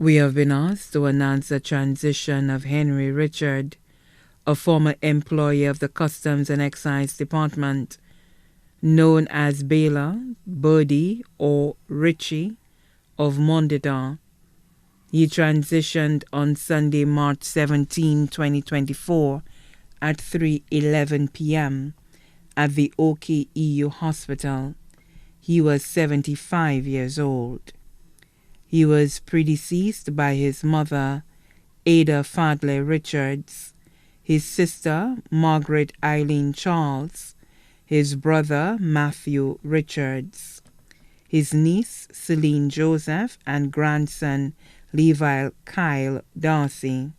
We have been asked to announce the transition of Henry Richard, a former employee of the Customs and Excise Department, known as Bela, Birdie, or Richie of Mondadar. He transitioned on Sunday, March 17, 2024 at 3:11 p.m. at the Oki EU Hospital. He was 75 years old. He was predeceased by his mother, Ada Fadley Richards, his sister, Margaret Eileen Charles, his brother, Matthew Richards, his niece, Celine Joseph, and grandson, Levi Kyle Darcy.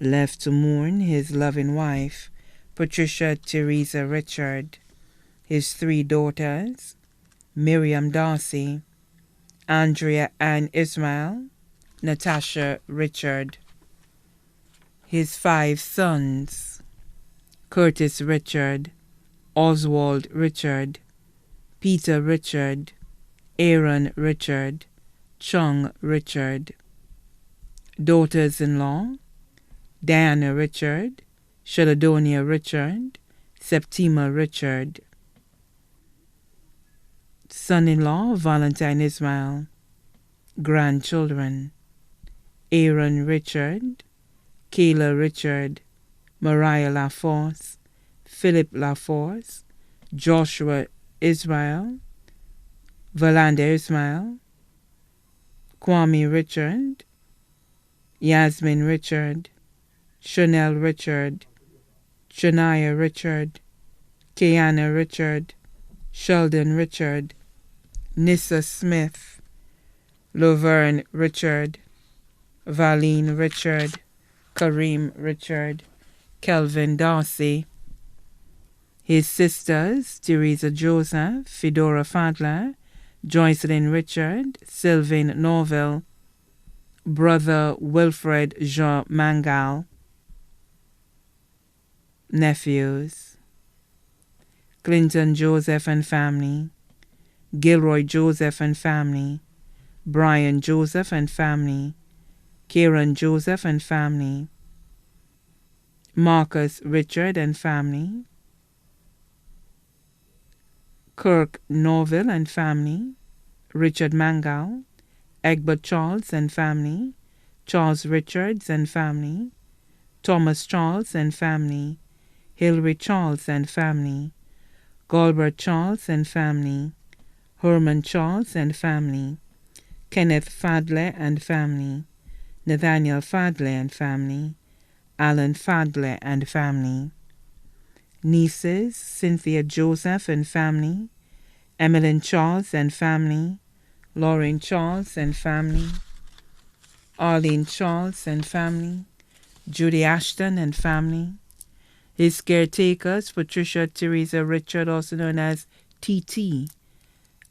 Left to mourn his loving wife, Patricia Teresa Richard, his 3 daughters, Miriam Darcy, Andrea Ann Ismail, Natasha Richard, his 5 sons, Curtis Richard, Oswald Richard, Peter Richard, Aaron Richard, Chung Richard, daughters-in-law, Diana Richard, Sheladonia Richard, Septima Richard, son-in-law, Valentine Ismail, grandchildren, Aaron Richard, Kayla Richard, Mariah LaForce, Philip LaForce, Joshua Israel, Valanda Ismail, Kwame Richard, Yasmin Richard, Chanel Richard, Shania Richard, Kiana Richard, Sheldon Richard, Nissa Smith, Laverne Richard, Valine Richard, Kareem Richard, Kelvin Darcy, his sisters, Teresa Joseph, Fedora Fadler, Joycelyn Richard, Sylvain Norville, brother Wilfred Jean Mangal, nephews, Clinton Joseph and family, Gilroy Joseph and family, Brian Joseph and family, Kieran Joseph and family, Marcus Richard and family, Kirk Norville and family, Richard Mangal, Egbert Charles and family, Charles Richards and family, Thomas Charles and family, Hilary Charles and family, Galbert Charles and family, Herman Charles and family, Kenneth Fadley and family, Nathaniel Fadley and family, Alan Fadley and family, nieces, Cynthia Joseph and family, Emmeline Charles and family, Lauren Charles and family, Arlene Charles and family, Judy Ashton and family, his caretakers, Patricia Teresa Richard, also known as TT,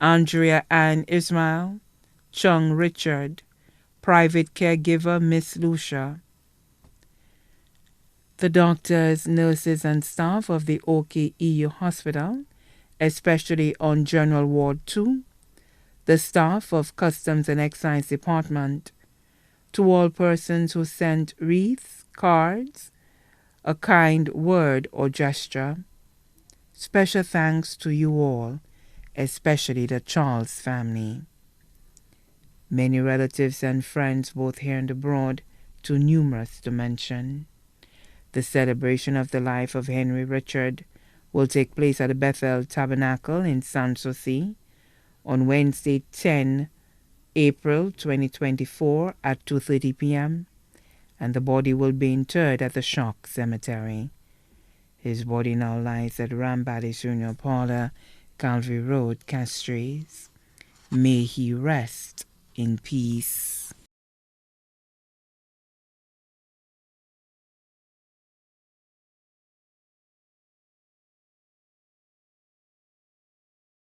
Andrea Ann Ismail, Chung Richard, private caregiver Miss Lucia, the doctors, nurses, and staff of the Oki EU Hospital, especially on General Ward 2, the staff of Customs and Excise Department, to all persons who sent wreaths, cards, a kind word or gesture. Special thanks to you all, especially the Charles family. Many relatives and friends both here and abroad, too numerous to mention. The celebration of the life of Henry Richard will take place at the Bethel Tabernacle in Sanssouci on Wednesday, 10 April 2024 at 2:30 p.m., and the body will be interred at the Shock Cemetery. His body now lies at Rambadis Junior Parlor, Calvary Road, Castries. May he rest in peace.